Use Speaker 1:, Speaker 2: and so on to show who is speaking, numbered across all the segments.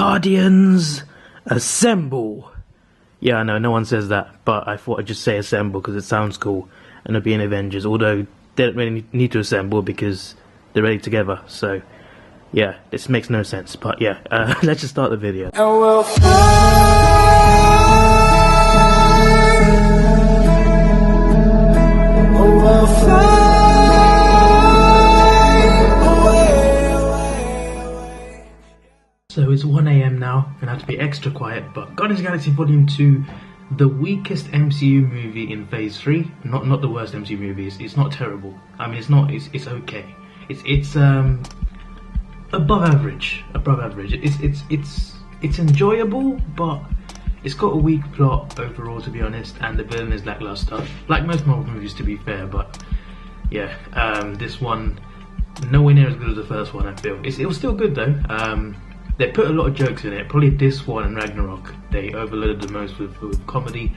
Speaker 1: Guardians, assemble! Yeah, I know, no one says that, but I thought I'd just say assemble because it sounds cool, and it'll be in Avengers, although they don't really need to assemble because they're ready together, so yeah, this makes no sense, but yeah, let's just start the video. And we'll So it's 1 AM now, and I have to be extra quiet, but Guardians of the Galaxy Volume 2, the weakest MCU movie in Phase 3, not the worst MCU movie, it's not terrible, I mean it's okay, it's above average, it's enjoyable, but it's got a weak plot overall, to be honest, and the villain is lackluster, like most Marvel movies to be fair, but yeah, this one, nowhere near as good as the first one I feel. It was still good though. They put a lot of jokes in it. Probably this one and Ragnarok, they overloaded the most with comedy.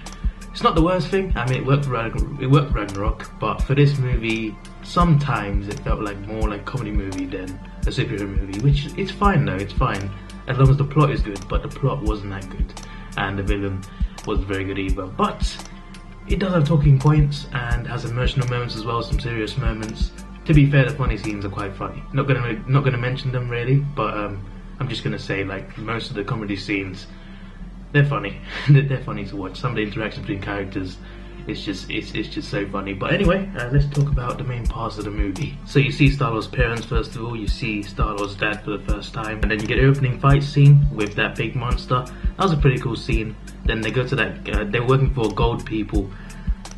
Speaker 1: It's not the worst thing. I mean, it worked for Ragnarok, but for this movie, sometimes it felt like more like a comedy movie than a superhero movie, which it's fine though. It's fine as long as the plot is good. But the plot wasn't that good, and the villain wasn't very good either. But it does have talking points and has emotional moments as well, some serious moments. To be fair, the funny scenes are quite funny. Not gonna mention them really, but I'm just gonna say like most of the comedy scenes, they're funny. They're funny to watch. Some of the interaction between characters, it's just so funny. But anyway, let's talk about the main parts of the movie. So you see Star-Lord's parents first of all. You see Star-Lord's dad for the first time, and then you get the opening fight scene with that big monster. That was a pretty cool scene. Then they go to that. They're working for gold people,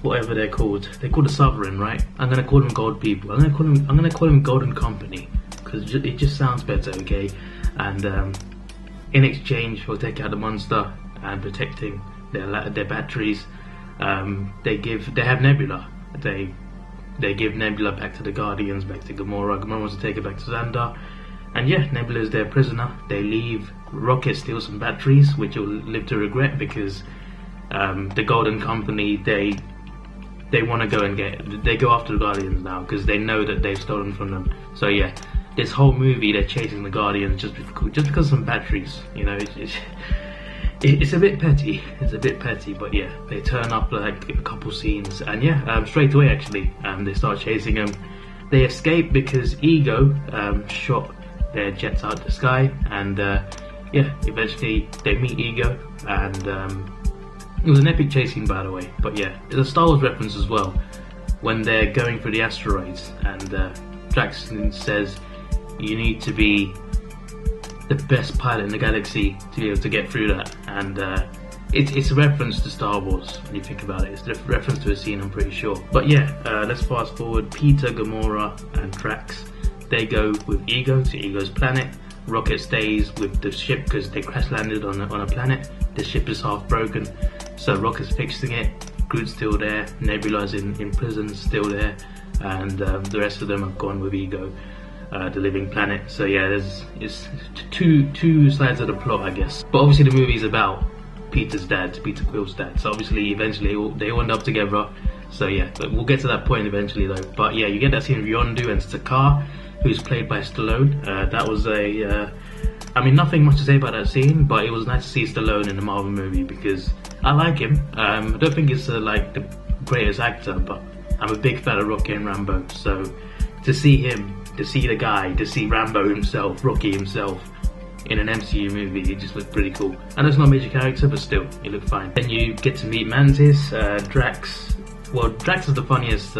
Speaker 1: whatever they're called. They're called the Sovereign, right? I'm gonna call them gold people. I'm gonna call them Golden Company because it just sounds better, okay? And in exchange for taking out the monster and protecting their batteries, they have Nebula. They give Nebula back to the Guardians, back to Gamora. Gamora wants to take it back to Xandar, and yeah, Nebula is their prisoner. They leave. Rocket steals some batteries, which you'll live to regret because the Golden Company they want to go and they go after the Guardians now because they know that they've stolen from them. So yeah, this whole movie they're chasing the Guardians just because of some batteries. You know, it's a bit petty. It's a bit petty, but yeah, they turn up like a couple scenes, and yeah, straight away actually, they start chasing them. They escape because Ego shot their jets out the sky, and yeah, eventually they meet Ego, and it was an epic chase scene, by the way. But yeah, there's a Star Wars reference as well when they're going through the asteroids, and Drax says you need to be the best pilot in the galaxy to be able to get through that, and it's a reference to Star Wars when you think about it. It's a reference to a scene, I'm pretty sure. But yeah, let's fast forward. Peter, Gamora and Drax, they go with Ego to Ego's planet. Rocket stays with the ship because they crash landed on a planet. The ship is half broken, so Rocket's fixing it. Groot's still there, Nebula's in prison, still there, and the rest of them have gone with Ego, the living planet. So yeah, it's two sides of the plot, I guess. But obviously the movie is about Peter Quill's dad. So obviously eventually they all end up together. So yeah, but we'll get to that point eventually though. But yeah, you get that scene of Yondu and Sakaar, who's played by Stallone. That was I mean, nothing much to say about that scene, but it was nice to see Stallone in the Marvel movie because I like him. I don't think he's like the greatest actor, but I'm a big fan of Rocky and Rambo. So to see him, to see the guy, to see Rambo himself, Rocky himself in an MCU movie, it just looked pretty cool. I know it's not a major character, but still, it looked fine. Then you get to meet Mantis, Drax. Well, Drax is the funniest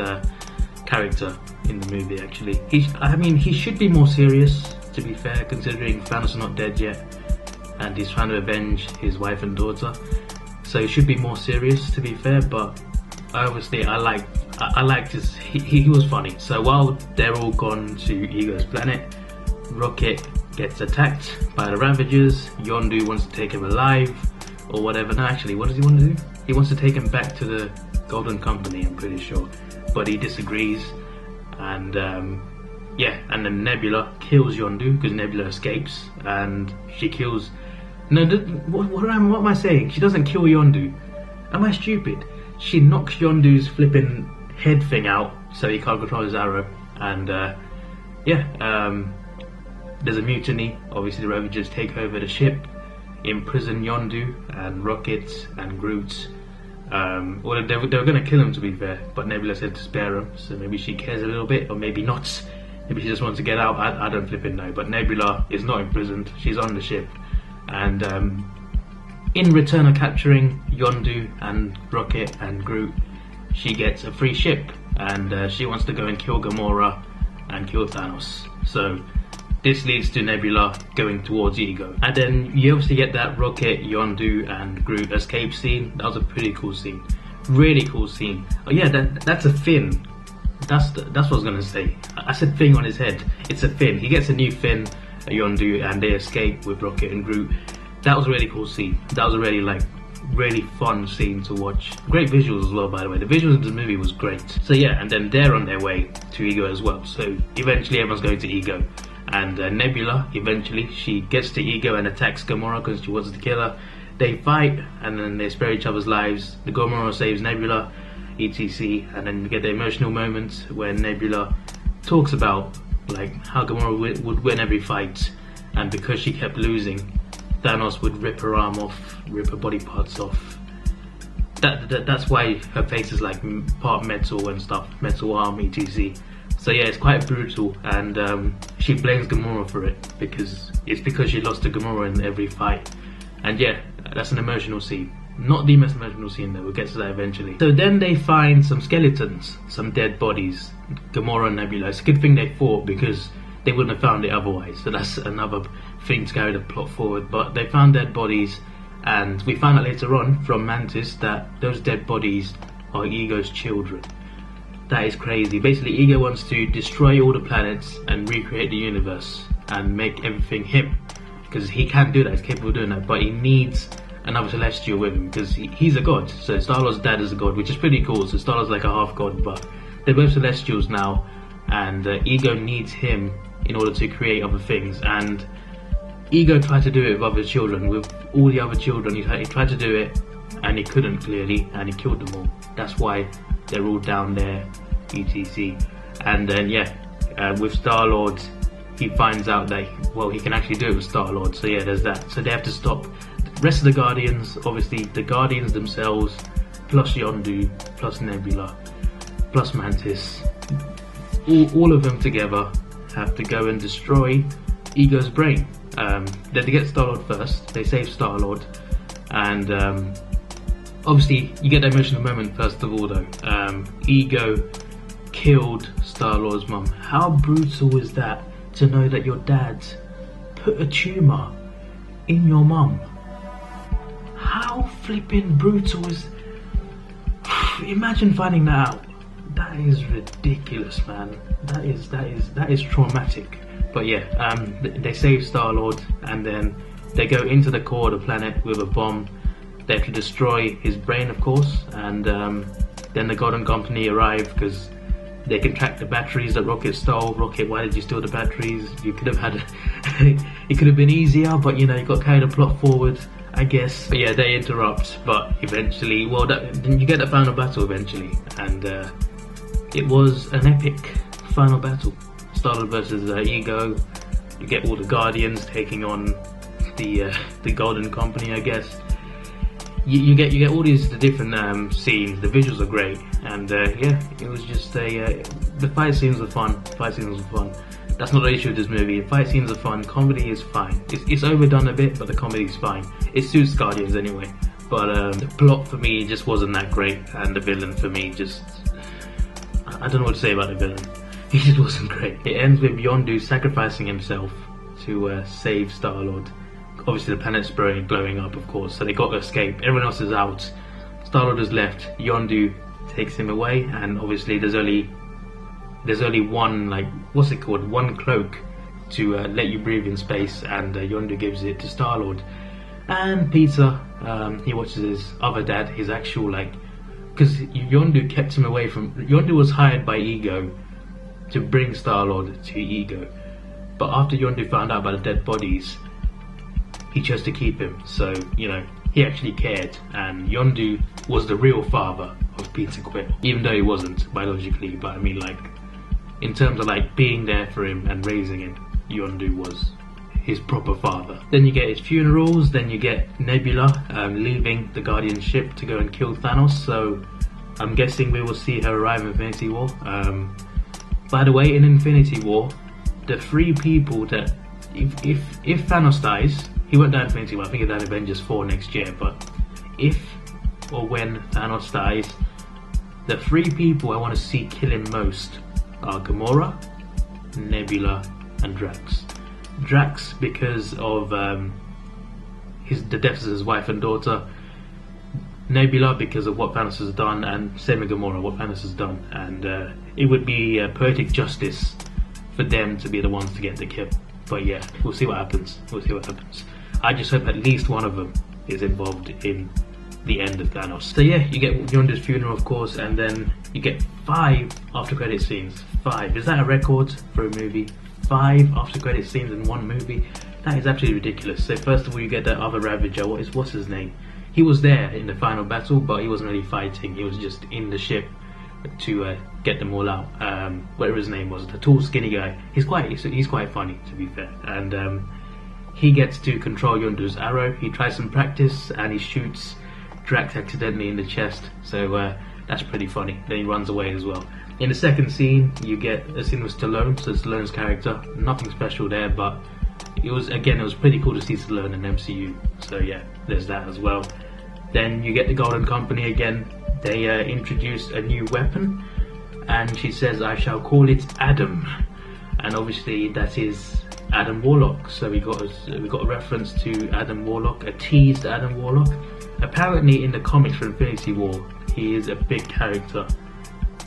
Speaker 1: character in the movie actually. I mean, he should be more serious, to be fair, considering Thanos is not dead yet and he's trying to avenge his wife and daughter, so he should be more serious, to be fair. But obviously I liked his, he was funny. So while they're all gone to Ego's planet, Rocket gets attacked by the Ravagers. Yondu wants to take him alive or whatever. No, actually, what does he want to do? He wants to take him back to the Golden Company, I'm pretty sure, but he disagrees, and yeah, and then Nebula kills Yondu because Nebula escapes, and she kills. No, what am I saying? She doesn't kill Yondu. Am I stupid? She knocks Yondu's flipping head thing out, so he can't control his arrow, and yeah, there's a mutiny. Obviously, the Ravagers take over the ship, imprison Yondu and Rocket and Groot. Well, they were going to kill him, to be fair, but Nebula said to spare him, so maybe she cares a little bit, or maybe not. Maybe she just wants to get out. I don't flip it know. But Nebula is not imprisoned. She's on the ship, and in return of capturing Yondu and Rocket and Groot, she gets a free ship, and she wants to go and kill Gamora and kill Thanos. So this leads to Nebula going towards Ego, and then you obviously get that Rocket, Yondu and Groot escape scene. That was a pretty cool scene, really cool scene. Oh yeah, that's a fin. That's what I was gonna say. I said thing on his head. It's a fin. He gets a new fin, Yondu, and they escape with Rocket and Groot. That was a really cool scene. That was a really fun scene to watch. Great visuals as well, by the way. The visuals of the movie was great. So yeah, and then they're on their way to Ego as well. So eventually everyone's going to Ego. And Nebula, eventually, she gets to Ego and attacks Gamora because she wants to kill her. They fight, and then they spare each other's lives. The Gamora saves Nebula, etc. And then you get the emotional moment where Nebula talks about like how Gamora would win every fight, and because she kept losing, Thanos would rip her arm off, rip her body parts off. That's why her face is like part metal and stuff, metal arm, etc. So yeah, it's quite brutal, and she blames Gamora for it because she lost to Gamora in every fight. And yeah, that's an emotional scene. Not the most emotional scene though, we'll get to that eventually. So then they find some skeletons, some dead bodies, Gamora and Nebula. It's a good thing they fought because they wouldn't have found it otherwise. So that's another thing to carry the plot forward. But they found dead bodies, and we found out later on from Mantis that those dead bodies are Ego's children. That is crazy. Basically, Ego wants to destroy all the planets and recreate the universe and make everything him. Because he can do that, he's capable of doing that, but he needs another Celestial with him because he's a god. So Star-Lord's dad is a god, which is pretty cool. So Star-Lord's like a half god, but they're both Celestials now, and Ego needs him in order to create other things. And Ego tried to do it with other children, with all the other children. He tried to do it, and he couldn't clearly, and he killed them all. That's why they're all down there, etc. And then yeah, with Star-Lord, he finds out that he can actually do it with Star-Lord. So yeah, there's that. So they have to stop the rest of the Guardians. Obviously, the Guardians themselves, plus Yondu, plus Nebula, plus Mantis, all of them together have to go and destroy Ego's brain. They get Star-Lord first. They save Star-Lord, and obviously you get the emotional moment first of all though. Ego killed Star-Lord's mum. How brutal is that, to know that your dad put a tumour in your mum? How flipping brutal is... Imagine finding that out. That is ridiculous, man. That is traumatic. But yeah, they save Star-Lord, and then they go into the core of the planet with a bomb. They have to destroy his brain, of course, and then the Golden Company arrive because they can track the batteries that Rocket stole. Rocket, why did you steal the batteries? You could have had it could have been easier, but you know, you got to carry the plot forward, I guess. But yeah, they interrupt, but eventually, you get the final battle eventually, and it was an epic final battle. Star-Lord versus Ego. You get all the Guardians taking on the Golden Company, I guess. You get all these different scenes. The visuals are great, and yeah, it was just the fight scenes are fun. That's not the issue with this movie. Fight scenes are fun. Comedy is fine. It's overdone a bit, but the comedy is fine. It suits Guardians anyway. But the plot for me just wasn't that great, and the villain for me just... I don't know what to say about the villain. He just wasn't great. It ends with Yondu sacrificing himself to save Star-Lord. Obviously the planet's blowing up, of course, so they got to escape. Everyone else is out. Star-Lord is left. Yondu takes him away, and obviously there's only one, like, what's it called? One cloak to let you breathe in space, and Yondu gives it to Star-Lord. And Peter, he watches his other dad, his actual, like, because Yondu kept him away from... Yondu was hired by Ego to bring Star-Lord to Ego, but after Yondu found out about the dead bodies, he chose to keep him. So, you know, he actually cared, and Yondu was the real father of Peter Quill, even though he wasn't biologically. But I mean, like, in terms of like being there for him and raising him, Yondu was his proper father. Then you get his funerals, then you get Nebula leaving the Guardian ship to go and kill Thanos, so I'm guessing we will see her arrive in Infinity War. By the way, in Infinity War, the 3 people that, if Thanos dies, he won't die in Infinity War, I think he'll die in Avengers 4 next year, but if or when Thanos dies, the 3 people I want to see kill him most are Gamora, Nebula, and Drax. Drax because of the deaths of his wife and daughter, Nebula because of what Thanos has done, and same with Gamora, what Thanos has done, and it would be poetic justice for them to be the ones to get the kill. But yeah, we'll see what happens. We'll see what happens. I just hope at least one of them is involved in the end of Thanos. So yeah, you get Yondu's funeral, of course, and then you get 5 after credit scenes. 5. Is that a record for a movie? 5 after credit scenes in one movie? That is absolutely ridiculous. So first of all, you get that other Ravager. What's his name? He was there in the final battle, but he wasn't really fighting. He was just in the ship to get them all out. Whatever his name was, the tall, skinny guy. He's quite funny, to be fair. And he gets to control Yondu's arrow. He tries some practice and he shoots Drax accidentally in the chest. So that's pretty funny. Then he runs away as well. In the second scene, you get a scene with Stallone, so Stallone's character. Nothing special there, but it was pretty cool to see Stallone in MCU. So yeah, there's that as well. Then you get the Golden Company again. They introduce a new weapon, and she says, "I shall call it Adam," and obviously that is Adam Warlock. So we got a reference to Adam Warlock, a tease to Adam Warlock. Apparently, in the comics for Infinity War, he is a big character,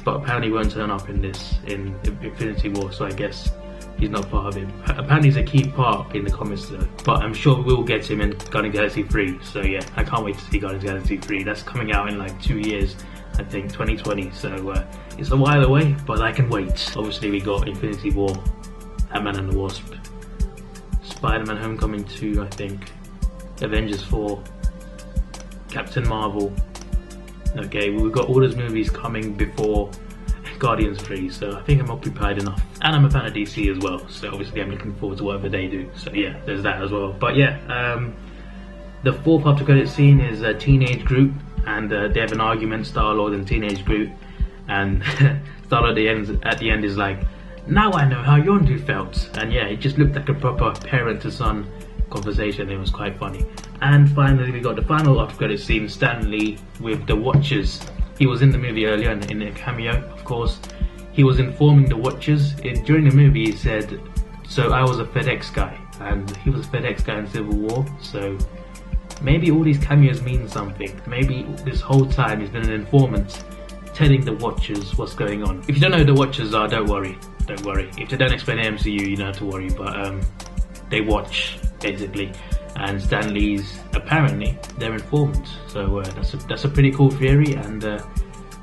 Speaker 1: but apparently he won't turn up in Infinity War, so I guess he's not part of it. Apparently he's a key part in the comics though, but I'm sure we'll get him in Guardians of the Galaxy 3, so yeah, I can't wait to see Guardians of the Galaxy 3. That's coming out in like 2 years, I think, 2020, so it's a while away, but I can wait. Obviously we got Infinity War, Ant-Man and the Wasp, Spider-Man Homecoming 2, I think, Avengers 4, Captain Marvel. Okay, we've got all those movies coming before Guardians 3, so I think I'm occupied enough. And I'm a fan of DC as well, so obviously I'm looking forward to whatever they do. So yeah, there's that as well. But yeah, the 4th after credit scene is a teenage group, and they have an argument, Star-Lord and teenage group, and Star-Lord at the end is like, "Now I know how Yondu felt," and yeah, it just looked like a proper parent to son conversation. It was quite funny. And finally, we got the final after credit scene, Stan Lee with the Watchers. He was in the movie earlier in a cameo, of course. He was informing the Watchers. During the movie, he said, "So I was a FedEx guy," and he was a FedEx guy in Civil War. So maybe all these cameos mean something. Maybe this whole time he's been an informant, telling the Watchers what's going on. If you don't know who the Watchers are, don't worry. Don't worry. If they don't explain the MCU, you don't have to worry. But they watch, basically. And Stan Lee's, apparently, they're informants. So that's a pretty cool theory, and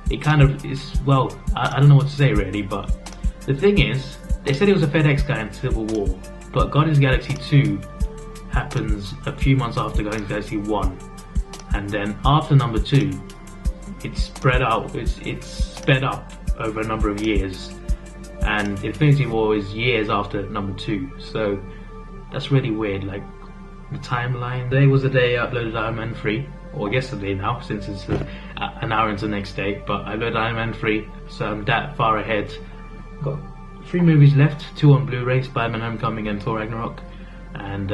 Speaker 1: it kind of is, well, I don't know what to say really, but the thing is, they said he was a FedEx guy in Civil War, but Guardians of the Galaxy 2 happens a few months after Guardians of the Galaxy 1, and then after number 2, it's spread out, it's sped up over a number of years, and Infinity War is years after number 2, so that's really weird. Like, the timeline. Today was the day I uploaded Iron Man 3, or yesterday now, since it's an hour into the next day, but I uploaded Iron Man 3, so I'm that far ahead. Got 3 movies left, 2 on Blu-ray, Spider-Man Homecoming and Thor Ragnarok, and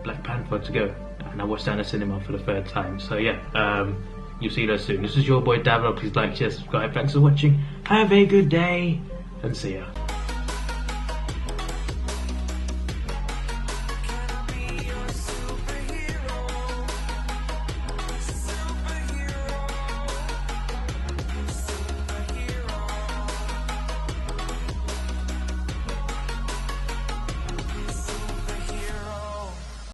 Speaker 1: Black Panther to go, and I watched that in the cinema for the 3rd time, so yeah, you'll see that soon. This is your boy Davidoff. Please like, share, subscribe. Thanks for watching, have a good day, and see ya.